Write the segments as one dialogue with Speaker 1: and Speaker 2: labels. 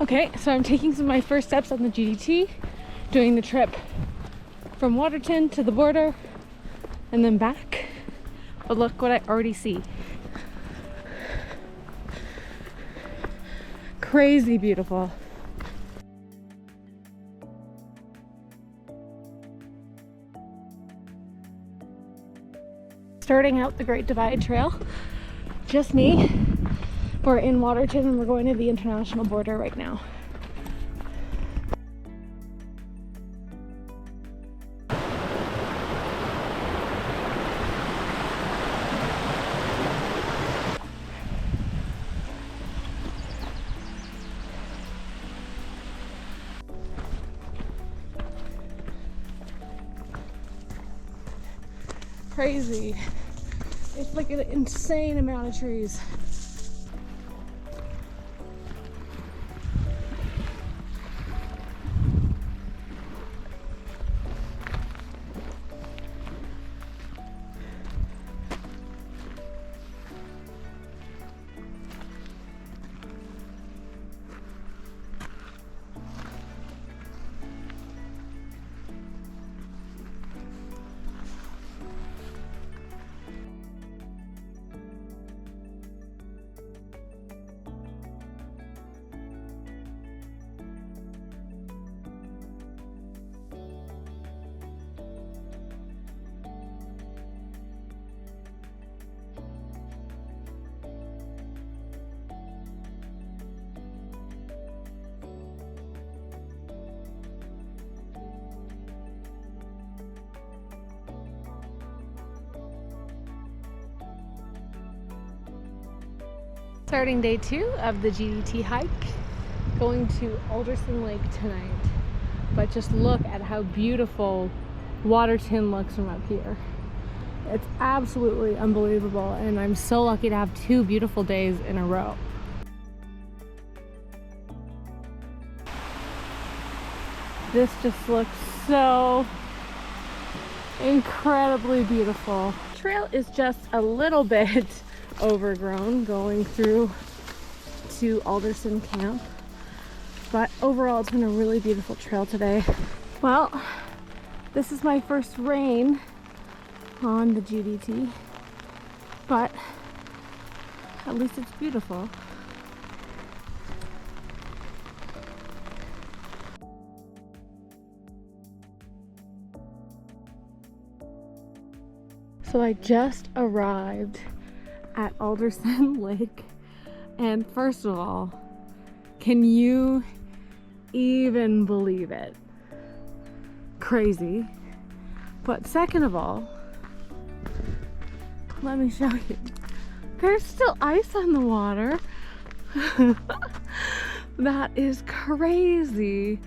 Speaker 1: Okay, so I'm taking some of my first steps on the GDT, doing the trip from Waterton to the border and then back. But look what I already see. Crazy beautiful. Starting out the Great Divide Trail, just me. We're in Waterton and we're going to the international border right now. Crazy. It's like an insane amount of trees. Starting day 2 of the GDT hike, going to Alderson Lake tonight. But just look at how beautiful Waterton looks from up here. It's absolutely unbelievable, and I'm so lucky to have 2 beautiful days in a row. This just looks so incredibly beautiful. The trail is just a little bit overgrown going through to Alderson Camp, but overall it's been a really beautiful trail today. Well, this is my first rain on the GDT, but at least it's beautiful. So I just arrived at Alderson Lake, and first of all, can you even believe it? Crazy. But second of all, let me show you. There's still ice on the water. That is crazy.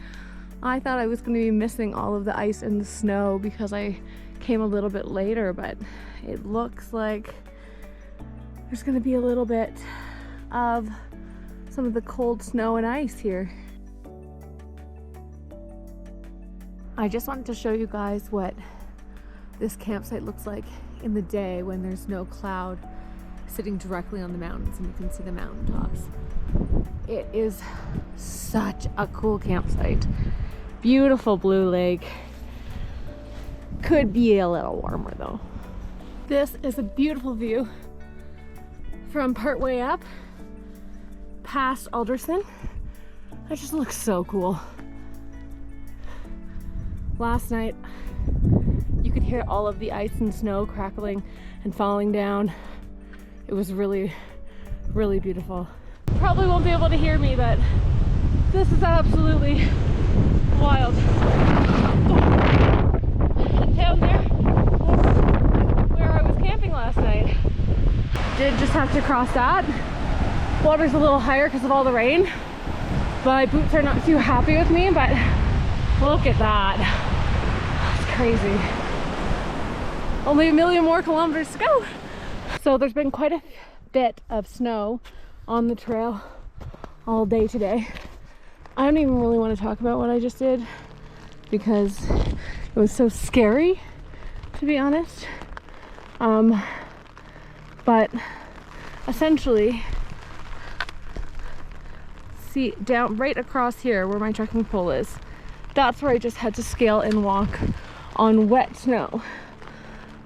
Speaker 1: I thought I was going to be missing all of the ice and the snow because I came a little bit later, but it looks like there's going to be a little bit of some of the cold snow and ice here. I just wanted to show you guys what this campsite looks like in the day when there's no cloud sitting directly on the mountains and you can see the mountaintops. It is such a cool campsite. Beautiful blue lake. Could be a little warmer though. This is a beautiful view from partway up past Alderson. That just looks so cool. Last night you could hear all of the ice and snow crackling and falling down. It was really, really beautiful. Probably won't be able to hear me, but this is absolutely wild. Down there, that's where I was camping last night. Did just have to cross that. Water's a little higher because of all the rain. My boots are not too happy with me, but look at that. That's crazy. Only 1 million more kilometers to go. So there's been quite a bit of snow on the trail all day today. I don't even really want to talk about what I just did because it was so scary, to be honest. But essentially, see down right across here where my trekking pole is. That's where I just had to scale and walk on wet snow.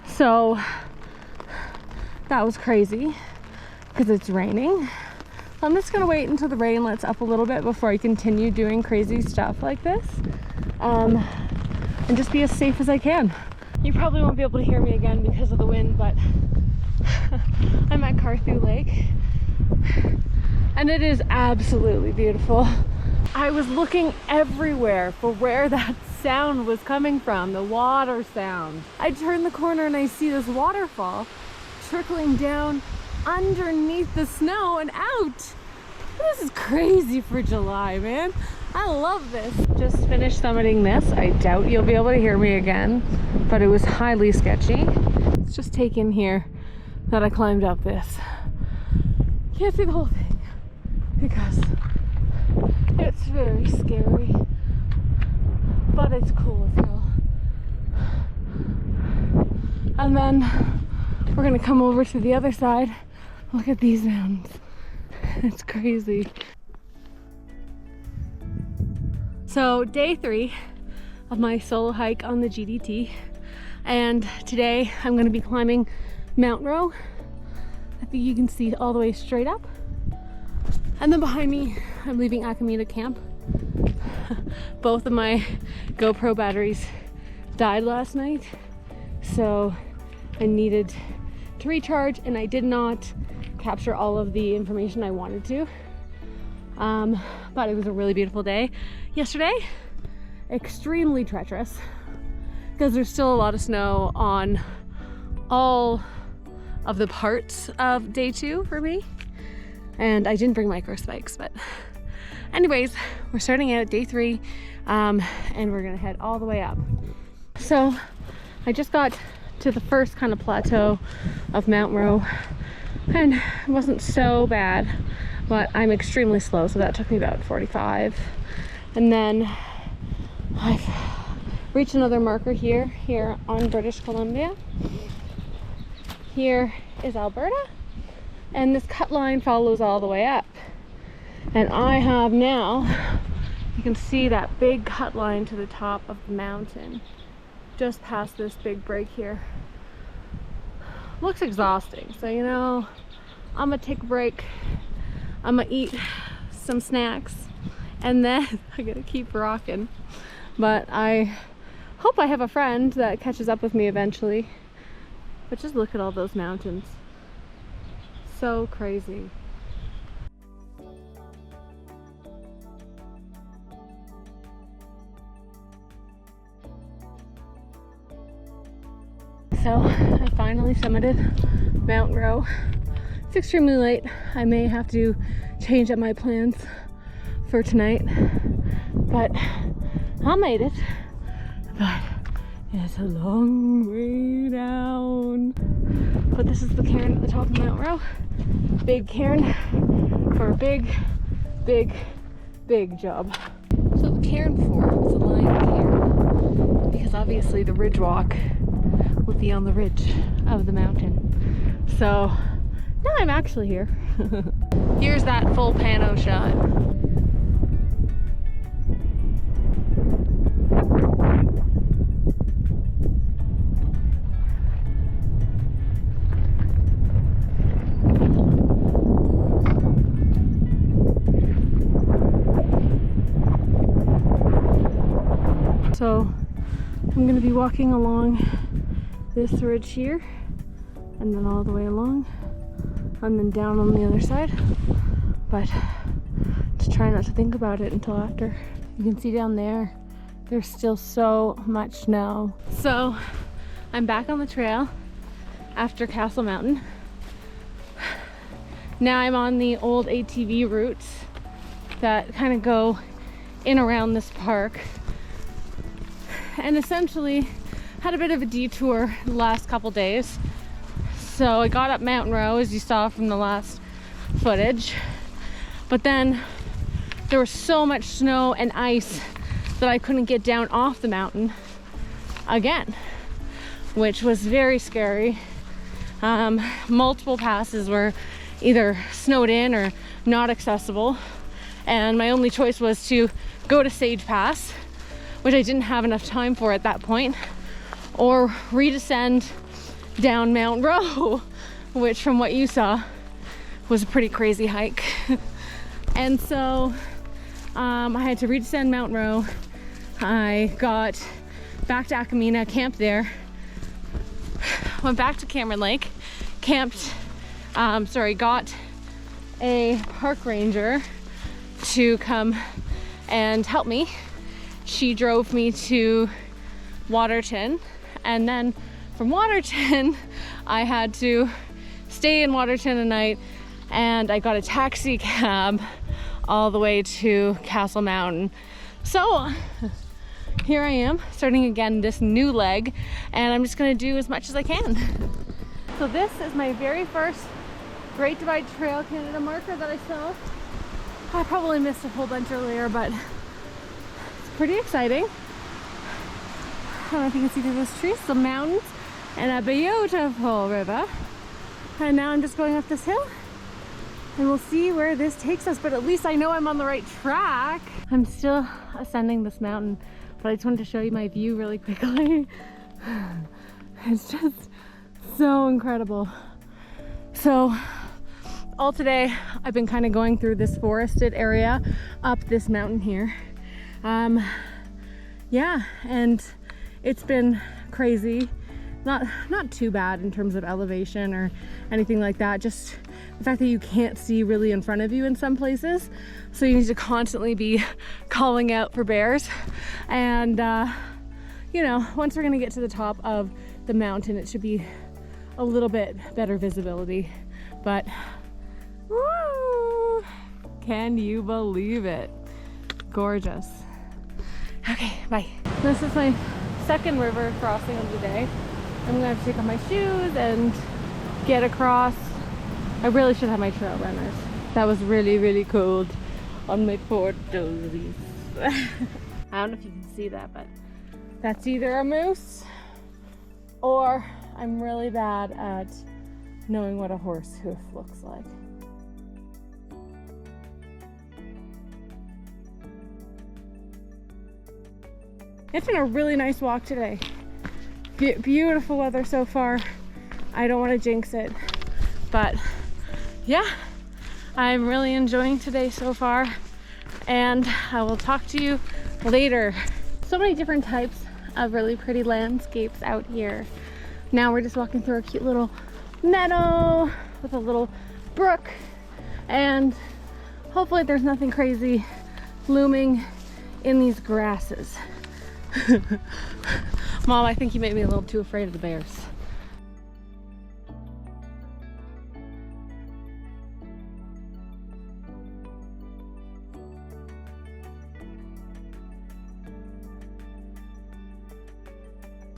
Speaker 1: So that was crazy because it's raining. So I'm just gonna wait until the rain lets up a little bit before I continue doing crazy stuff like this, and just be as safe as I can. You probably won't be able to hear me again because of the wind, but I'm at Carthew Lake and it is absolutely beautiful. I was looking everywhere for where that sound was coming from, the water sound. I turn the corner and I see this waterfall trickling down underneath the snow and out. This is crazy for July, man. I love this. Just finished summiting this. I doubt you'll be able to hear me again, but it was highly sketchy. It's just taken here that I climbed up this. Can't see the whole thing because it's very scary, but it's cool as hell. And then we're gonna come over to the other side. Look at these mountains. It's crazy. So day 3 of my solo hike on the GDT, and today I'm gonna be climbing Mount Rowe. I think you can see all the way straight up. And then behind me, I'm leaving Akamita Camp. Both of my GoPro batteries died last night, so I needed to recharge, and I did not capture all of the information I wanted to. But it was a really beautiful day yesterday. Extremely treacherous because there's still a lot of snow on all of the parts of day 2 for me, and I didn't bring micro spikes, but anyways, we're starting out day 3, and we're gonna head all the way up. So I just got to the first kind of plateau of Mount Rowe, and it wasn't so bad, but I'm extremely slow, so that took me about 45. And then I've reached another marker here on British Columbia. Here is Alberta, and this cut line follows all the way up. And I have now, you can see that big cut line to the top of the mountain, just past this big break here. Looks exhausting, so you know, I'm gonna take a break. I'm gonna eat some snacks, and then I gotta keep rocking. But I hope I have a friend that catches up with me eventually. But just look at all those mountains. So crazy. So I finally summited Mount Rowe. It's extremely late. I may have to change up my plans for tonight, but I made it. But it's a long way down. But this is the cairn at the top of Mount Rowe. Big cairn for a big, big, big job. So the cairn 4 was a line here because obviously the ridge walk would be on the ridge of the mountain. So now I'm actually here. Here's that full pano shot. So I'm going to be walking along this ridge here, and then all the way along, and then down on the other side, but to try not to think about it until after. You can see down there, there's still so much snow. So I'm back on the trail after Castle Mountain. Now I'm on the old ATV routes that kind of go in around this park, and essentially had a bit of a detour the last couple days. So I got up Mount Rowe, as you saw from the last footage, but then there was so much snow and ice that I couldn't get down off the mountain again, which was very scary. Multiple passes were either snowed in or not accessible, and my only choice was to go to Sage Pass, which I didn't have enough time for at that point, or redescend down Mount Rowe, which from what you saw was a pretty crazy hike. And so I had to redescend Mount Rowe. I got back to Akamina, camped there, went back to Cameron Lake, camped, got a park ranger to come and help me. She drove me to Waterton, and then from Waterton I had to stay in Waterton a night, and I got a taxi cab all the way to Castle Mountain. So here I am starting again this new leg, and I'm just going to do as much as I can. So this is my very first Great Divide Trail Canada marker that I saw. I probably missed a whole bunch earlier, but it's pretty exciting. I don't know if you can see through those trees, some mountains and a beautiful river. And now I'm just going up this hill, and we'll see where this takes us, but at least I know I'm on the right track. I'm still ascending this mountain, but I just wanted to show you my view really quickly. It's just so incredible. So all today I've been kind of going through this forested area up this mountain here. Yeah, and it's been crazy. Not too bad in terms of elevation or anything like that, just the fact that you can't see really in front of you in some places, so you need to constantly be calling out for bears. And you know, once we're gonna get to the top of the mountain, it should be a little bit better visibility. But woo, can you believe it? Gorgeous. Okay, bye. This is my second river crossing of the day. I'm gonna have to take off my shoes and get across. I really should have my trail runners. That was really, really cold on my poor toesies. I don't know if you can see that, but that's either a moose or I'm really bad at knowing what a horse hoof looks like. It's been a really nice walk today. Beautiful weather so far. I don't want to jinx it, but yeah, I'm really enjoying today so far, and I will talk to you later. So many different types of really pretty landscapes out here. Now we're just walking through a cute little meadow with a little brook, and hopefully there's nothing crazy looming in these grasses. Mom, I think you made me a little too afraid of the bears.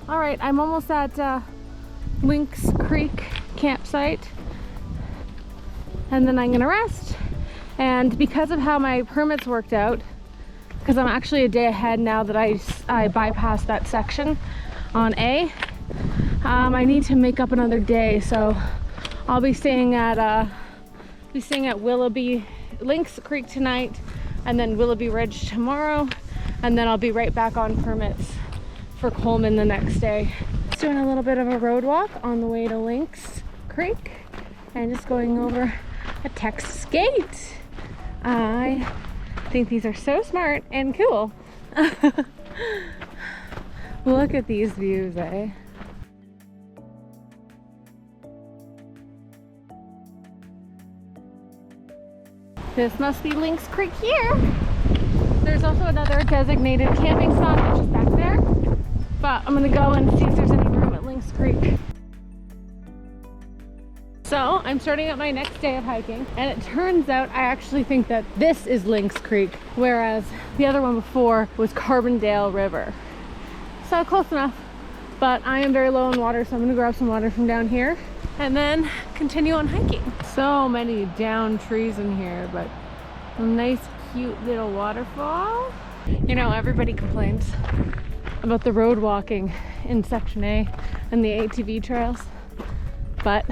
Speaker 1: All right, I'm almost at Lynx Creek campsite, and then I'm gonna rest. And because of how my permits worked out, because I'm actually a day ahead now that I bypassed that section on A, I need to make up another day, so I'll be staying at Willoughby Lynx Creek tonight, and then Willoughby Ridge tomorrow, and then I'll be right back on permits for Coleman the next day. Just doing a little bit of a road walk on the way to Lynx Creek, and just going over a Texas gate. I think these are so smart and cool. Look at these views, eh? This must be Lynx Creek here. There's also another designated camping spot which is back there, but I'm gonna go and see if there's any room at Lynx Creek. So I'm starting out my next day of hiking, and it turns out I actually think that this is Lynx Creek, whereas the other one before was Carbondale River. So close enough, but I am very low in water, so I'm gonna grab some water from down here and then continue on hiking. So many down trees in here, but a nice cute little waterfall. You know, everybody complains about the road walking in Section A and the ATV trails, but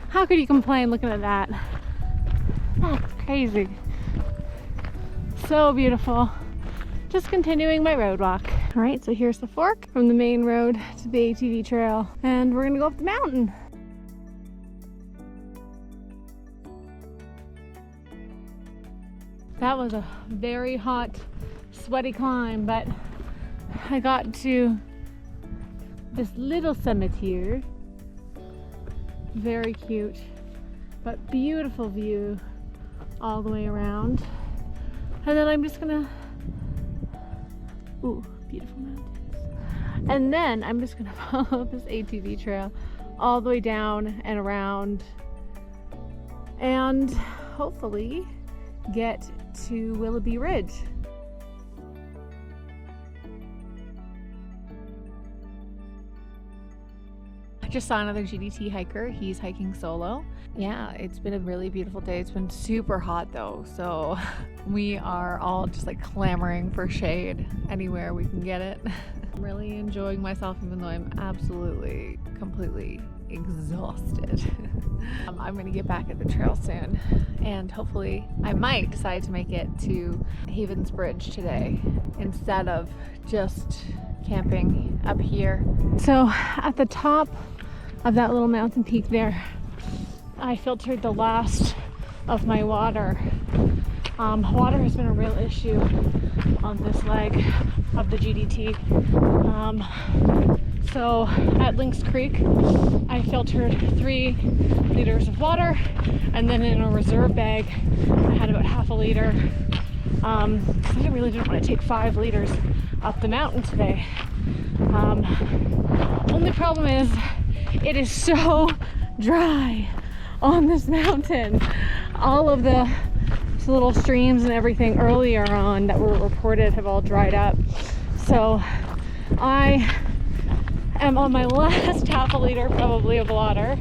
Speaker 1: how could you complain looking at that? That's crazy. So beautiful. Just continuing my road walk. All right, so here's the fork from the main road to the ATV trail, and we're gonna go up the mountain. That was a very hot, sweaty climb, but I got to this little summit here. Very cute, but beautiful view all the way around. And then I'm just gonna, ooh, beautiful mountains. And then I'm just gonna follow this ATV trail all the way down and around, and hopefully get to Willoughby Ridge. I just saw another GDT hiker. He's hiking solo. Yeah, it's been a really beautiful day. It's been super hot though, so we are all just like clamoring for shade anywhere we can get it. I'm really enjoying myself even though I'm absolutely, completely exhausted. I'm gonna get back at the trail soon, and hopefully I might decide to make it to Havens Bridge today instead of just camping up here. So at the top of that little mountain peak there, I filtered the last of my water. Water has been a real issue on this leg of the GDT. So at Lynx Creek, I filtered 3 liters of water, and then in a reserve bag, I had about half a liter. I really didn't want to take 5 liters up the mountain today. Only problem is, it is so dry on this mountain. All of the little streams and everything earlier on that were reported have all dried up. So I am on my last half a liter probably of water,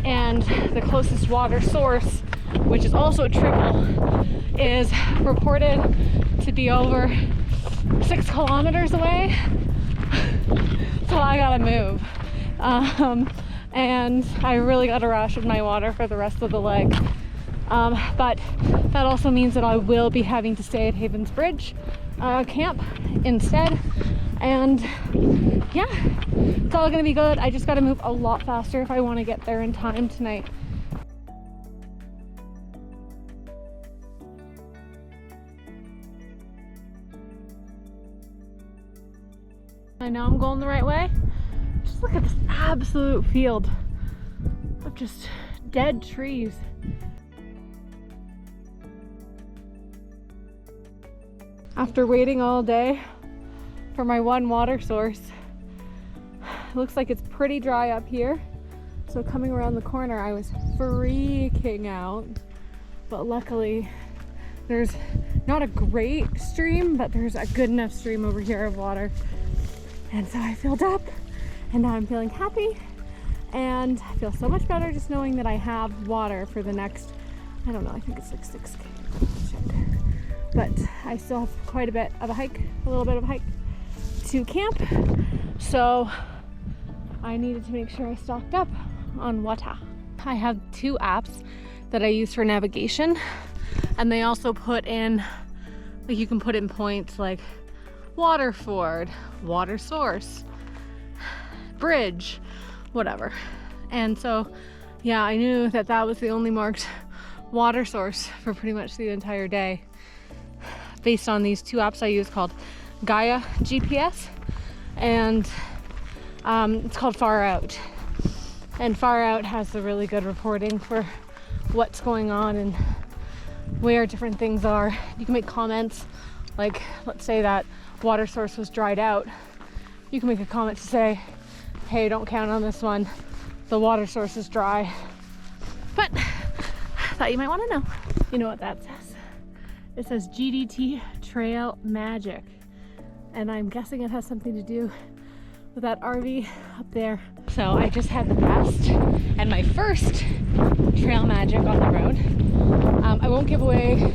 Speaker 1: and the closest water source, which is also a trickle, is reported to be over 6 kilometers away. So I gotta move. And I really gotta ration my water for the rest of the leg. But that also means that I will be having to stay at Havens Bridge camp instead. And yeah, it's all gonna be good. I just gotta move a lot faster if I want to get there in time tonight. I know I'm going the right way. Just look at this absolute field of just dead trees. After waiting all day for my one water source, it looks like it's pretty dry up here. So coming around the corner, I was freaking out. But luckily, there's not a great stream, but there's a good enough stream over here of water. And so I filled up, and now I'm feeling happy. And I feel so much better just knowing that I have water for the next, I don't know, I think it's like 6K. But I still have quite a bit of a hike, a little bit of a hike to camp. So I needed to make sure I stocked up on water. I have 2 apps that I use for navigation, and they also put in, like, you can put in points like water ford, water source, bridge, whatever. And so yeah, I knew that that was the only marked water source for pretty much the entire day, based on these 2 apps I use called Gaia GPS and it's called Far Out. And Far Out has the really good reporting for what's going on and where different things are. You can make comments, like let's say that water source was dried out. You can make a comment to say, hey, don't count on this one. The water source is dry. But I thought you might want to know. You know what that says? It says GDT Trail Magic. And I'm guessing it has something to do with that RV up there. So I just had the best and my first trail magic on the road. I won't give away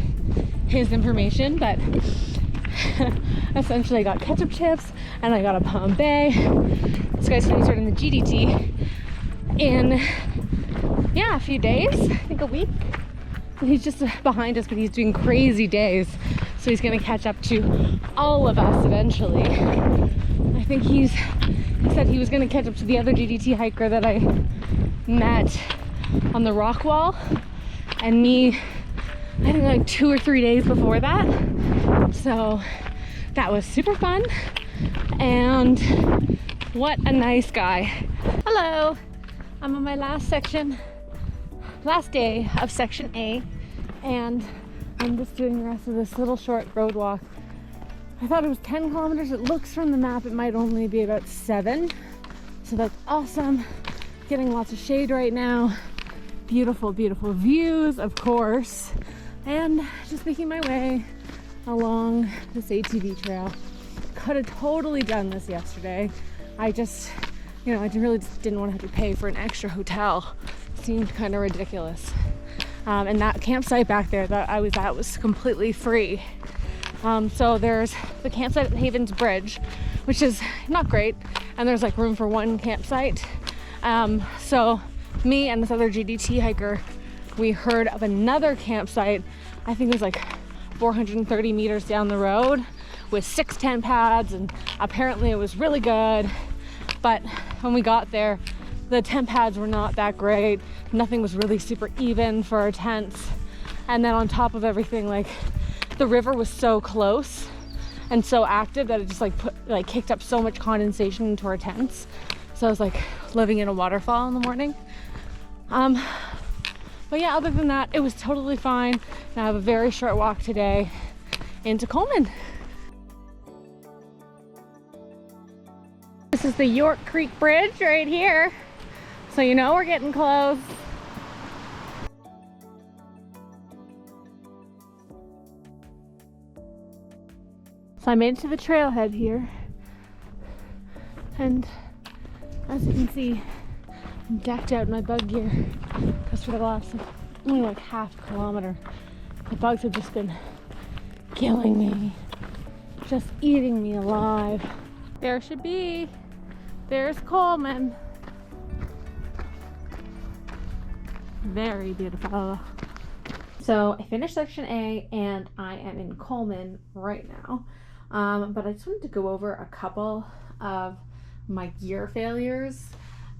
Speaker 1: his information, but essentially I got ketchup chips and I got a Bombay. This guy's going to be starting the GDT in, a few days, I think a week. And he's just behind us, but he's doing crazy days. So he's gonna catch up to all of us eventually. I think he said he was gonna catch up to the other GDT hiker that I met on the rock wall, and me, I think like 2 or 3 days before that. So that was super fun, and what a nice guy. Hello, I'm on my last day of section A, and I'm just doing the rest of this little short road walk. I thought it was 10 kilometers. It looks from the map it might only be about 7. So that's awesome. Getting lots of shade right now. Beautiful, beautiful views, of course. And just making my way along this ATV trail. Could have totally done this yesterday. I just, I really just didn't want to have to pay for an extra hotel. It seemed kind of ridiculous. And that campsite back there that I was at was completely free. So there's the campsite at Havens Bridge, which is not great, and there's like room for one campsite. So me and this other GDT hiker, we heard of another campsite. I think it was like 430 meters down the road with 6 tent pads, and apparently it was really good. But when we got there, the tent pads were not that great. Nothing was really super even for our tents. And then on top of everything, like, the river was so close and so active that it just kicked up so much condensation into our tents. So I was like living in a waterfall in the morning. But yeah, other than that, it was totally fine. And I have a very short walk today into Coleman. This is the York Creek Bridge right here. So we're getting close. So I made it to the trailhead here, and as you can see, I'm decked out in my bug gear because for the last only like half kilometer, the bugs have just been killing me, just eating me alive. There should be. There's Coleman. Very beautiful. So I finished section A and I am in Coleman right now. But I just wanted to go over a couple of my gear failures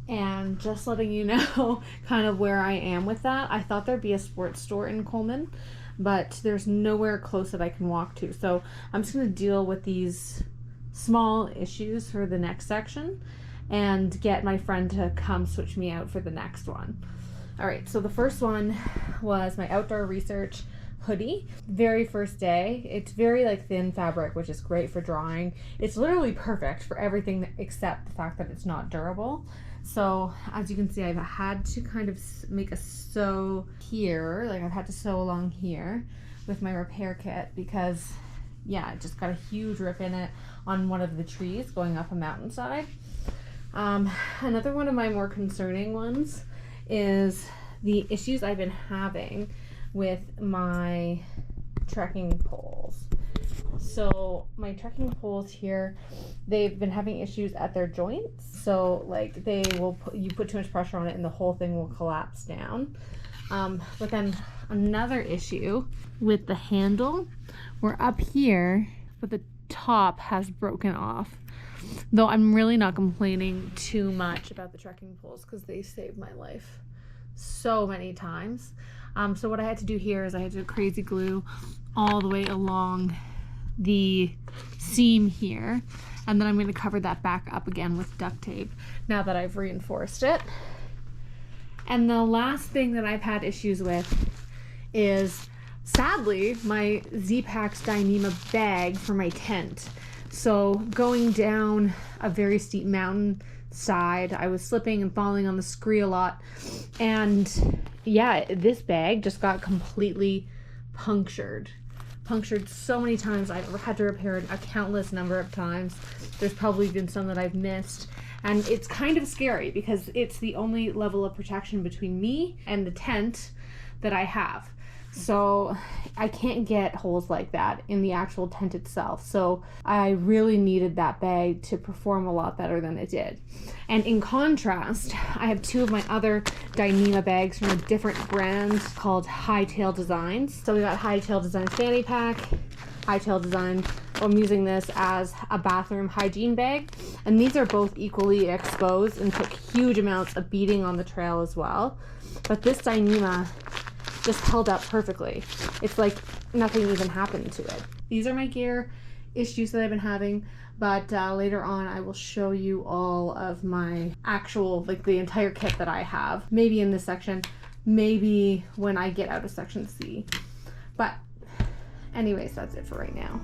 Speaker 1: and just letting you know kind of where I am with that. I thought there'd be a sports store in Coleman, but there's nowhere close that I can walk to. So I'm just going to deal with these small issues for the next section and get my friend to come switch me out for the next one. All right, so the first one was my outdoor research hoodie. Very first day. It's very thin fabric, which is great for drying. It's literally perfect for everything except the fact that it's not durable. So as you can see, I've had to kind of make a sew here. I've had to sew along here with my repair kit because it just got a huge rip in it on one of the trees going up a mountainside. Another one of my more concerning ones is the issues I've been having with my trekking poles. So my trekking poles here, they've been having issues at their joints. So you put too much pressure on it and the whole thing will collapse down. But then another issue with the handle, we're up here, but the top has broken off. Though I'm really not complaining too much about the trekking poles because they saved my life so many times. So what I had to do here is I had to crazy glue all the way along the seam here, and then I'm going to cover that back up again with duct tape now that I've reinforced it. And the last thing that I've had issues with is, sadly, my Z-Packs Dyneema bag for my tent. So going down a very steep mountain side, I was slipping and falling on the scree a lot, and this bag just got completely punctured so many times. I've had to repair it a countless number of times. There's probably been some that I've missed, and it's kind of scary because it's the only level of protection between me and the tent that I have. So I can't get holes like that in the actual tent itself. So I really needed that bag to perform a lot better than it did. And in contrast, I have 2 of my other Dyneema bags from a different brand called Hightail Designs. So we got Hightail Designs fanny pack Hightail designed. I'm using this as a bathroom hygiene bag, and these are both equally exposed and took huge amounts of beating on the trail as well. But this Dyneema just held up perfectly. It's like nothing even happened to it. These are my gear issues that I've been having, but later on I will show you all of my actual, like the entire kit that I have. Maybe in this section, maybe when I get out of section C. But anyways, that's it for right now.